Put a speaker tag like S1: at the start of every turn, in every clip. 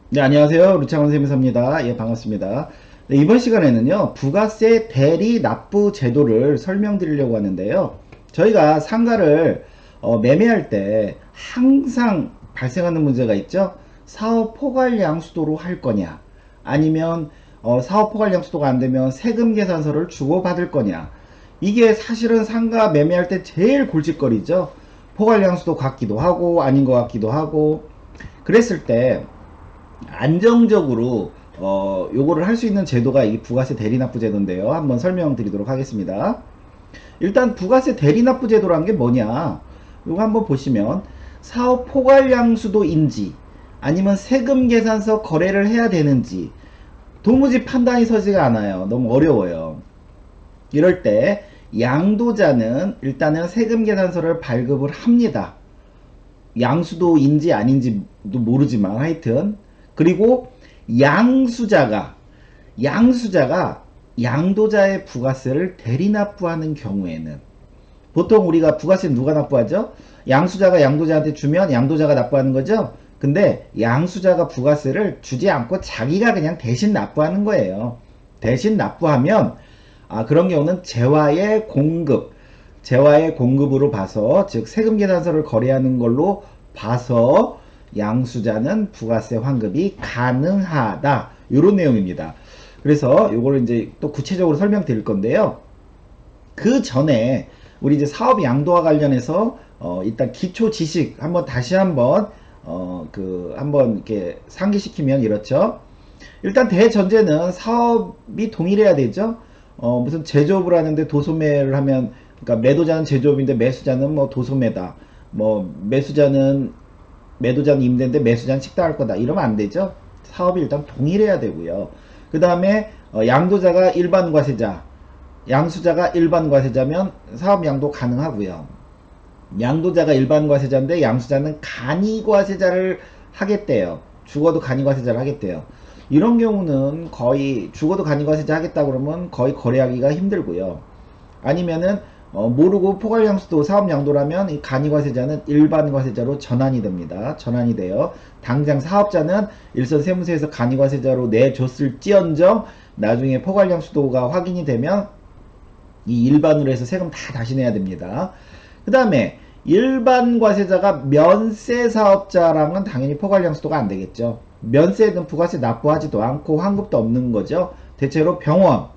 S1: 네, 안녕하세요. 루창원 세무사입니다. 예, 반갑습니다. 네, 이번 시간에는요, 부가세 대리 납부 제도를 설명드리려고 하는데요. 저희가 상가를 매매할 때 항상 발생하는 문제가 있죠. 사업 포괄 양수도로 할 거냐, 아니면 사업 포괄 양수도가 안 되면 세금 계산서를 주고받을 거냐. 이게 사실은 상가 매매할 때 제일 골칫거리죠. 포괄 양수도 같기도 하고 아닌 것 같기도 하고. 그랬을 때 안정적으로 요거를 할 수 있는 제도가 이 부가세 대리납부 제도인데요. 한번 설명드리도록 하겠습니다. 일단 부가세 대리납부 제도라는 게 뭐냐, 요거 한번 보시면 사업 포괄량수도인지 아니면 세금 계산서 거래를 해야 되는지 도무지 판단이 서지가 않아요. 너무 어려워요. 이럴 때 양도자는 일단은 세금 계산서를 발급을 합니다. 양수도인지 아닌지도 모르지만 하여튼. 그리고 양수자가 양도자의 부가세를 대리납부하는 경우에는, 보통 우리가 부가세는 누가 납부하죠? 양수자가 양도자한테 주면 양도자가 납부하는 거죠. 근데 양수자가 부가세를 주지 않고 자기가 그냥 대신 납부하는 거예요. 대신 납부하면 그런 경우는 재화의 공급으로 봐서, 즉 세금 계산서를 거래하는 걸로 봐서 양수자는 부가세 환급이 가능하다. 이런 내용입니다. 그래서 요거를 이제 또 구체적으로 설명드릴 건데요. 그 전에 우리 이제 사업 양도와 관련해서 일단 기초 지식 한번 다시 한번 한번 이렇게 상기시키면 이렇죠. 일단 대전제는 사업이 동일해야 되죠. 무슨 제조업을 하는데 도소매를 하면, 그러니까 매도자는 제조업인데 매수자는 뭐 도소매다. 뭐 매도자는 임대인데 매수자는 식당할 거다. 이러면 안 되죠. 사업이 일단 동일해야 되고요. 그 다음에 양도자가 일반 과세자, 양수자가 일반 과세자면 사업 양도 가능하고요. 양도자가 일반 과세자인데 양수자는 간이 과세자를 하겠대요. 죽어도 간이 과세자를 하겠대요. 이런 경우는 거의 죽어도 간이 과세자 하겠다 그러면 거의 거래하기가 힘들고요. 아니면은 모르고 포괄양수도 사업양도라면 이 간이과세자는 일반과세자로 전환이 됩니다. 전환이 돼요. 당장 사업자는 일선 세무서에서 간이과세자로 내줬을지언정 나중에 포괄양수도가 확인이 되면 이 일반으로 해서 세금 다 다시 내야 됩니다. 그 다음에 일반과세자가 면세사업자랑은 당연히 포괄양수도가 안 되겠죠. 면세는 부가세 납부하지도 않고 환급도 없는 거죠. 대체로 병원,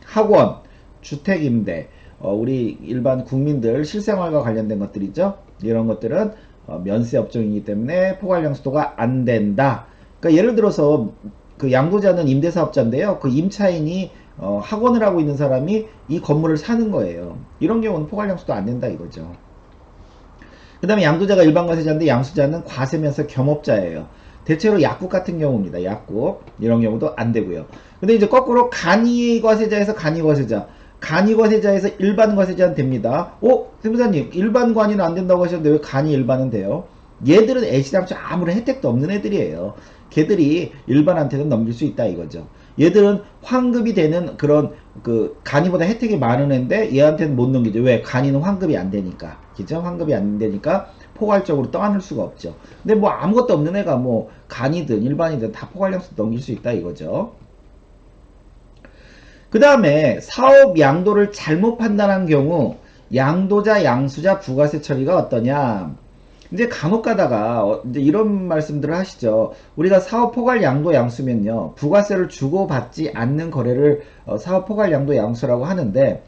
S1: 학원, 주택임대, 우리 일반 국민들 실생활과 관련된 것들이죠. 이런 것들은 면세 업종이기 때문에 포괄량수도가 안 된다. 그러니까 예를 들어서 그 양도자는 임대사업자인데요. 그 임차인이 학원을 하고 있는 사람이 이 건물을 사는 거예요. 이런 경우는 포괄량수도 안 된다 이거죠. 그 다음에 양도자가 일반과세자인데 양수자는 과세면서 겸업자예요. 대체로 약국 같은 경우입니다. 약국 이런 경우도 안 되고요. 근데 이제 거꾸로 간이과세자에서 간이과세자, 간이과세자에서 일반과세자는 됩니다. 세무사님 일반관이는 안 된다고 하셨는데 왜 간이 일반은 돼요? 얘들은 애시당초 아무런 혜택도 없는 애들이에요. 걔들이 일반한테는 넘길 수 있다 이거죠. 얘들은 환급이 되는 그런 그 간이보다 혜택이 많은 애인데 얘한테는 못 넘기죠. 왜? 간이는 환급이 안 되니까. 그죠? 환급이 안 되니까 포괄적으로 떠안을 수가 없죠. 근데 뭐 아무것도 없는 애가 뭐 간이든 일반이든 다 포괄량수 넘길 수 있다 이거죠. 그 다음에 사업 양도를 잘못 판단한 경우 양도자, 양수자 부가세 처리가 어떠냐. 이제 간혹 가다가 이제 이런 말씀들을 하시죠. 우리가 사업 포괄 양도 양수면요, 부가세를 주고받지 않는 거래를 사업 포괄 양도 양수라고 하는데,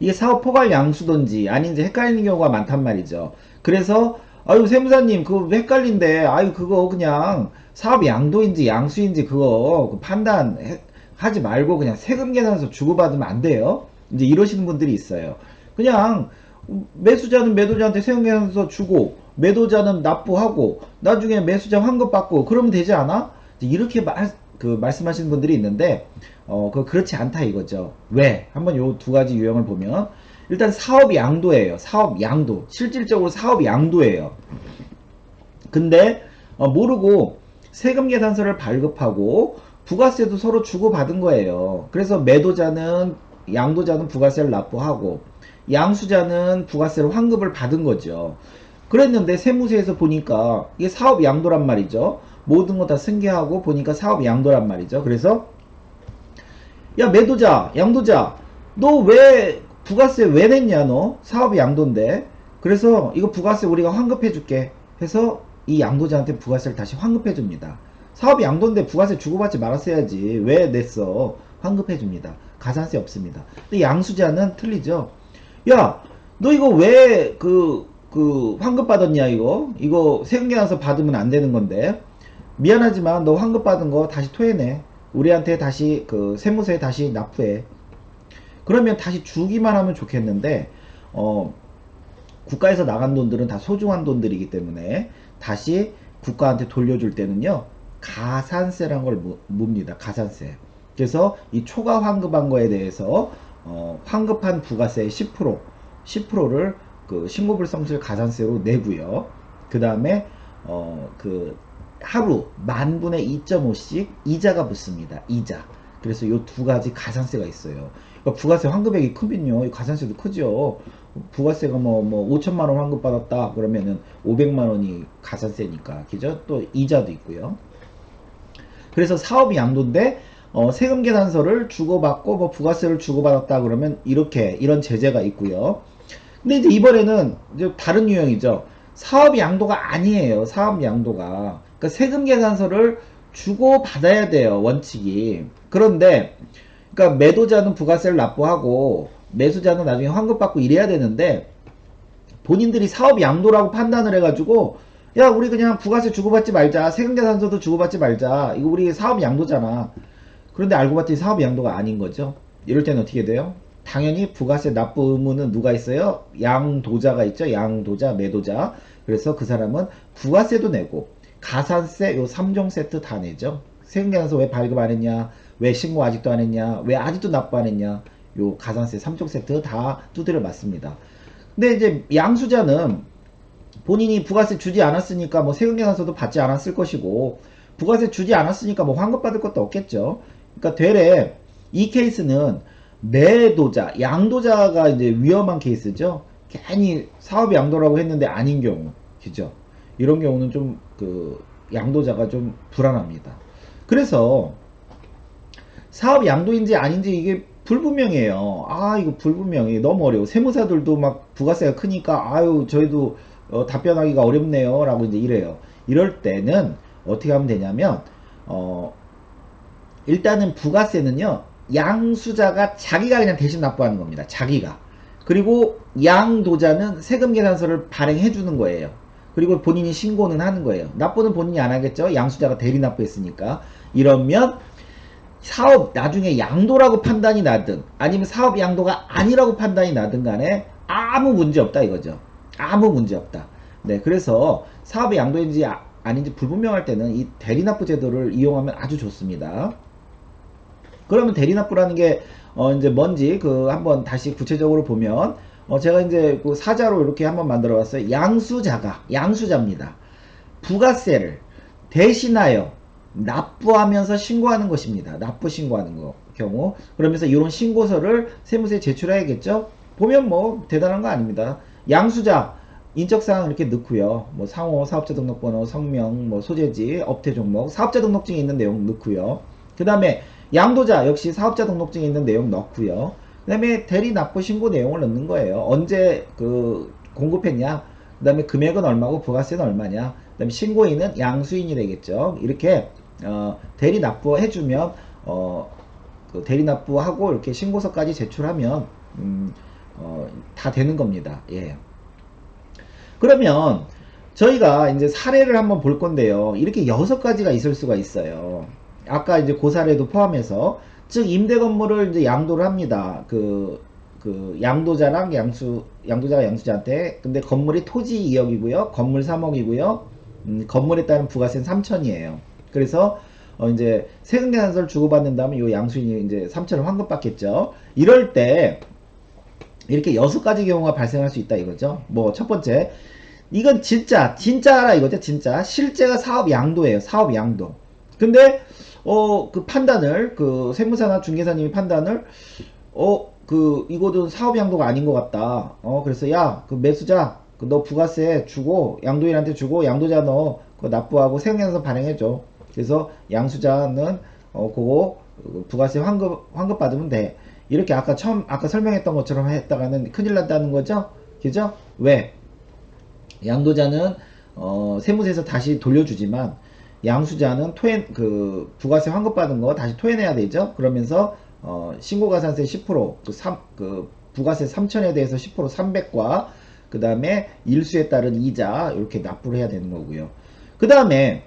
S1: 이게 사업 포괄 양수든지 아닌지 헷갈리는 경우가 많단 말이죠. 그래서 아유 세무사님 그거 헷갈린데, 아유 그거 그냥 사업 양도인지 양수인지 그거 판단하지 말고 그냥 세금 계산서 주고받으면 안 돼요. 이제 이러시는 분들이 있어요. 그냥 매수자는 매도자한테 세금 계산서 주고 매도자는 납부하고 나중에 매수자 환급 받고 그러면 되지 않아? 이렇게 말씀하시는 분들이 있는데 그렇지 않다 이거죠. 왜? 한번 요 두 가지 유형을 보면, 일단 사업 양도예요. 사업 양도. 실질적으로 사업 양도예요. 근데 모르고 세금 계산서를 발급하고 부가세도 서로 주고받은 거예요. 그래서 양도자는 부가세를 납부하고 양수자는 부가세를 환급을 받은 거죠. 그랬는데 세무서에서 보니까 이게 사업 양도란 말이죠. 모든 거 다 승계하고 보니까 사업 양도란 말이죠. 그래서 야 매도자 양도자 너 왜 부가세 왜 냈냐 너 사업이 양도인데 그래서 이거 부가세 우리가 환급해 줄게 해서 이 양도자한테 부가세를 다시 환급해 줍니다. 사업이 양도인데 부가세 주고받지 말았어야지 왜 냈어 환급해 줍니다. 가산세 없습니다. 근데 양수자는 틀리죠. 야 너 이거 왜 환급 받았냐 이거 세금계 나서 받으면 안 되는 건데 미안하지만 너 환급 받은 거 다시 토해내 우리한테 다시 세무서에 다시 납부해. 그러면 다시 주기만 하면 좋겠는데 국가에서 나간 돈들은 다 소중한 돈들이기 때문에 다시 국가한테 돌려줄 때는요 가산세라는 걸 묻니다. 가산세. 그래서 이 초과 환급한 거에 대해서 환급한 부가세의 10%를 신고불성실 가산세로 내고요. 그 다음에 하루 만분의 2.5씩 이자가 붙습니다. 이자. 그래서 요 두 가지 가산세가 있어요. 그러니까 부가세 환급액이 크면요, 가산세도 크죠. 부가세가 뭐 5천만원 환급 받았다 그러면은 500만원이 가산세니까, 그죠? 또 이자도 있고요. 그래서 사업이 양도인데 세금 계산서를 주고받고 뭐 부가세를 주고받았다 그러면 이런 제재가 있고요. 근데 이제 이번에는 이제 다른 유형이죠. 사업 양도가 아니에요. 사업 양도가. 그러니까 세금 계산서를 주고받아야 돼요. 원칙이. 그런데 그러니까 매도자는 부가세를 납부하고 매수자는 나중에 환급받고 이래야 되는데 본인들이 사업 양도라고 판단을 해가지고 야 우리 그냥 부가세 주고받지 말자. 세금 계산서도 주고받지 말자. 이거 우리 사업 양도잖아. 그런데 알고 봤더니 사업 양도가 아닌 거죠. 이럴 때는 어떻게 돼요? 당연히 부가세 납부 의무는 누가 있어요? 양도자가 있죠. 양도자, 매도자. 그래서 그 사람은 부가세도 내고 가산세 요 3종 세트 다 내죠. 세금계산서 왜 발급 안 했냐? 왜 신고 아직도 안 했냐? 왜 아직도 납부 안 했냐? 요 가산세 3종 세트 다 두드려 맞습니다. 근데 이제 양수자는 본인이 부가세 주지 않았으니까 뭐 세금계산서도 받지 않았을 것이고 부가세 주지 않았으니까 뭐 환급 받을 것도 없겠죠. 그러니까 되레 이 케이스는 매도자, 양도자가 이제 위험한 케이스죠. 괜히 사업 양도라고 했는데 아닌 경우, 그죠? 이런 경우는 좀 양도자가 좀 불안합니다. 그래서 사업 양도인지 아닌지 이게 불분명해요. 아 이거 불분명해. 너무 어려워. 세무사들도 막 부가세가 크니까 아유 저희도 답변하기가 어렵네요 라고 이제 이래요. 이럴 때는 어떻게 하면 되냐면 일단은 부가세는요 양수자가 자기가 그냥 대신 납부하는 겁니다. 자기가. 그리고 양도자는 세금 계산서를 발행해 주는 거예요. 그리고 본인이 신고는 하는 거예요. 납부는 본인이 안 하겠죠. 양수자가 대리 납부했으니까. 이러면 사업 나중에 양도라고 판단이 나든 아니면 사업 양도가 아니라고 판단이 나든 간에 아무 문제 없다 이거죠. 아무 문제 없다. 네, 그래서 사업의 양도인지 아닌지 불분명할 때는 이 대리납부 제도를 이용하면 아주 좋습니다. 그러면 대리납부라는 게 이제 뭔지 한번 다시 구체적으로 보면 제가 이제 사자로 이렇게 한번 만들어 봤어요. 양수자입니다. 부가세를 대신하여 납부하면서 신고하는 것입니다. 납부 신고하는 경우. 그러면서 이런 신고서를 세무서에 제출해야겠죠. 보면 뭐 대단한 거 아닙니다. 양수자 인적사항 이렇게 넣고요. 뭐 상호, 사업자 등록번호, 성명, 뭐 소재지, 업태 종목, 사업자 등록증에 있는 내용 넣고요. 그 다음에 양도자 역시 사업자 등록증에 있는 내용 넣고요. 그 다음에 대리 납부 신고 내용을 넣는 거예요. 언제 공급했냐, 그 다음에 금액은 얼마고 부가세는 얼마냐, 그 다음에 신고인은 양수인이 되겠죠. 이렇게 대리 납부 해주면 대리 납부하고 이렇게 신고서까지 제출하면 다 되는 겁니다. 예. 그러면 저희가 이제 사례를 한번 볼 건데요. 이렇게 6가지가 있을 수가 있어요. 아까 이제 그 사례도 포함해서, 즉 임대 건물을 이제 양도를 합니다. 양도자랑 양도자가 양수자한테. 근데 건물이 토지 2억이고요. 건물 3억이고요. 건물에 따른 부가세는 3천이에요. 그래서 이제 세금 계산서를 주고받는 다음에 요 양수인이 이제 3천을 환급받겠죠. 이럴 때 이렇게 6가지 경우가 발생할 수 있다 이거죠. 뭐 첫 번째, 이건 진짜라 이거죠. 진짜 실제가 사업 양도예요. 사업 양도. 근데 그 판단을 세무사나 중개사님이 판단을 이거는 사업 양도가 아닌 것 같다. 그래서 야 매수자 너 부가세 주고 양도인한테 주고 양도자 너 그거 납부하고 세금계산서 발행해줘. 그래서 양수자는 그거 부가세 환급 받으면 돼. 이렇게 아까 설명했던 것처럼 했다가는 큰일 난다는 거죠. 그죠? 왜? 양도자는 세무서에서 다시 돌려주지만 양수자는 부가세 환급받은 거 다시 토해내야 되죠. 그러면서 신고가산세 10%, 부가세 3천에 대해서 10% 300과 그 다음에 일수에 따른 이자 이렇게 납부를 해야 되는 거고요. 그 다음에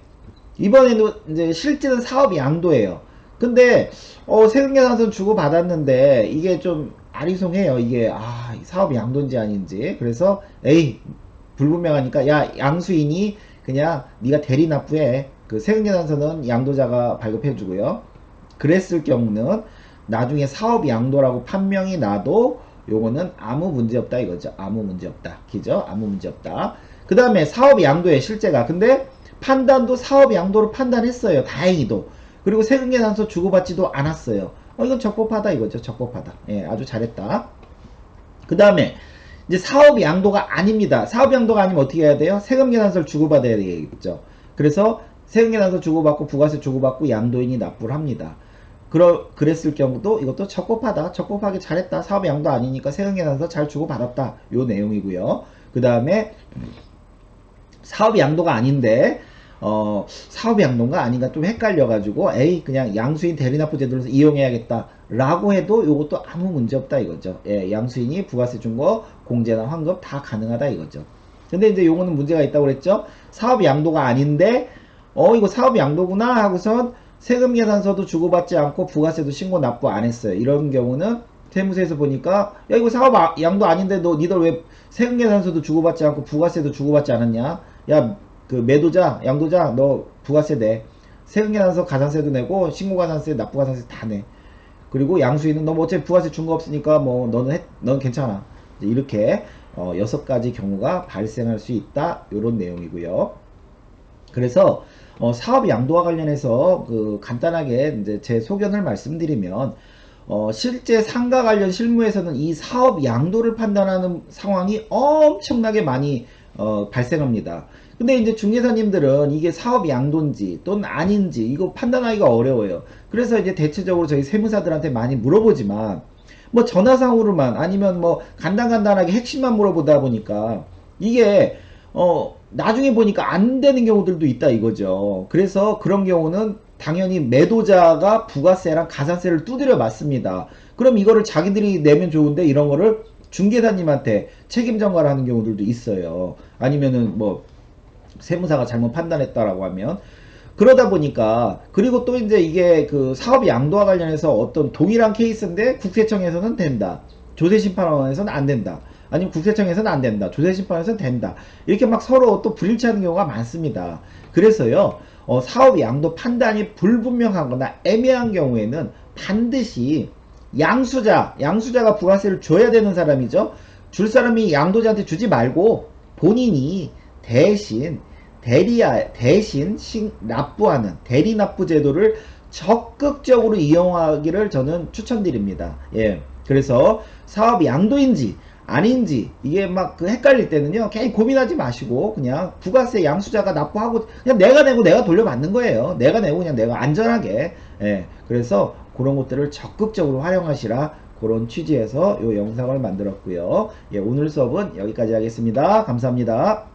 S1: 이번에는 이제 실제는 사업 양도예요. 근데 세금계산서 주고 받았는데 이게 좀 아리송해요. 이게 사업 양도인지 아닌지. 그래서 에이 불분명하니까 야 양수인이 그냥 네가 대리 납부해. 그 세금계산서는 양도자가 발급해주고요. 그랬을 경우는 나중에 사업 양도라고 판명이 나도 요거는 아무 문제 없다 이거죠. 아무 문제 없다. 그죠? 아무 문제 없다. 그 다음에 사업 양도의 실제가 근데 판단도 사업 양도로 판단했어요. 다행히도. 그리고 세금계산서 주고받지도 않았어요. 이건 적법하다 이거죠. 적법하다. 예, 아주 잘했다. 그 다음에 이제 사업 양도가 아닙니다. 사업 양도가 아니면 어떻게 해야 돼요? 세금계산서를 주고받아야 되겠죠. 그래서 세금계산서 주고받고 부가세 주고받고 양도인이 납부를 합니다. 그랬을 경우도 이것도 적법하다. 적법하게 잘했다. 사업 양도 아니니까 세금계산서 잘 주고받았다. 요 내용이고요. 그 다음에 사업 양도가 아닌데 사업 양도가 아닌가 좀 헷갈려가지고 에이 그냥 양수인 대리납부 제도를 이용해야겠다 라고 해도 요것도 아무 문제 없다 이거죠. 예, 양수인이 부가세 준 거 공제나 환급 다 가능하다 이거죠. 근데 이제 요거는 문제가 있다고 그랬죠. 사업 양도가 아닌데 이거 사업 양도구나 하고선 세금계산서도 주고받지 않고 부가세도 신고 납부 안 했어요. 이런 경우는 세무서에서 보니까 야 이거 사업 양도 아닌데 니들 왜 세금계산서도 주고받지 않고 부가세도 주고받지 않았냐. 야 그 매도자 양도자 너 부가세 내. 세금계산서 가산세도 내고 신고가산세 납부가산세 다 내. 그리고 양수인은 너 뭐 어차피 부가세 준 거 없으니까 뭐 넌 괜찮아. 이렇게 6가지 경우가 발생할 수 있다. 요런 내용이고요. 그래서 사업 양도와 관련해서 간단하게 이제 제 소견을 말씀드리면 실제 상가 관련 실무에서는 이 사업 양도를 판단하는 상황이 엄청나게 많이 발생합니다. 근데 이제 중개사님들은 이게 사업 양도인지 또는 아닌지 이거 판단하기가 어려워요. 그래서 이제 대체적으로 저희 세무사들한테 많이 물어보지만 뭐 전화상으로만 아니면 뭐 간단하게 핵심만 물어보다 보니까 이게 나중에 보니까 안 되는 경우들도 있다 이거죠. 그래서 그런 경우는 당연히 매도자가 부가세랑 가산세를 두드려 맞습니다. 그럼 이거를 자기들이 내면 좋은데 이런 거를 중개사님한테 책임 전가를 하는 경우들도 있어요. 아니면은 뭐 세무사가 잘못 판단했다라고 하면 그러다 보니까 그리고 또 이제 이게 사업 양도와 관련해서 어떤 동일한 케이스인데 국세청에서는 된다. 조세심판원에서는 안 된다. 아니면 국세청에서는 안 된다. 조세심판원에서는 된다. 이렇게 막 서로 또 불일치하는 경우가 많습니다. 그래서요 사업 양도 판단이 불분명하거나 애매한 경우에는 반드시 양수자가 부가세를 줘야 되는 사람이죠. 줄 사람이 양도자한테 주지 말고 본인이 대신 납부하는 대리납부 제도를 적극적으로 이용하기를 저는 추천드립니다. 예. 그래서 사업 양도인지 아닌지 이게 막 헷갈릴 때는요 괜히 고민하지 마시고 그냥 부가세 양수자가 납부하고 그냥 내가 내고 내가 돌려받는 거예요. 내가 내고 그냥 내가 안전하게. 예. 그래서 그런 것들을 적극적으로 활용하시라 그런 취지에서 이 영상을 만들었고요. 예, 오늘 수업은 여기까지 하겠습니다. 감사합니다.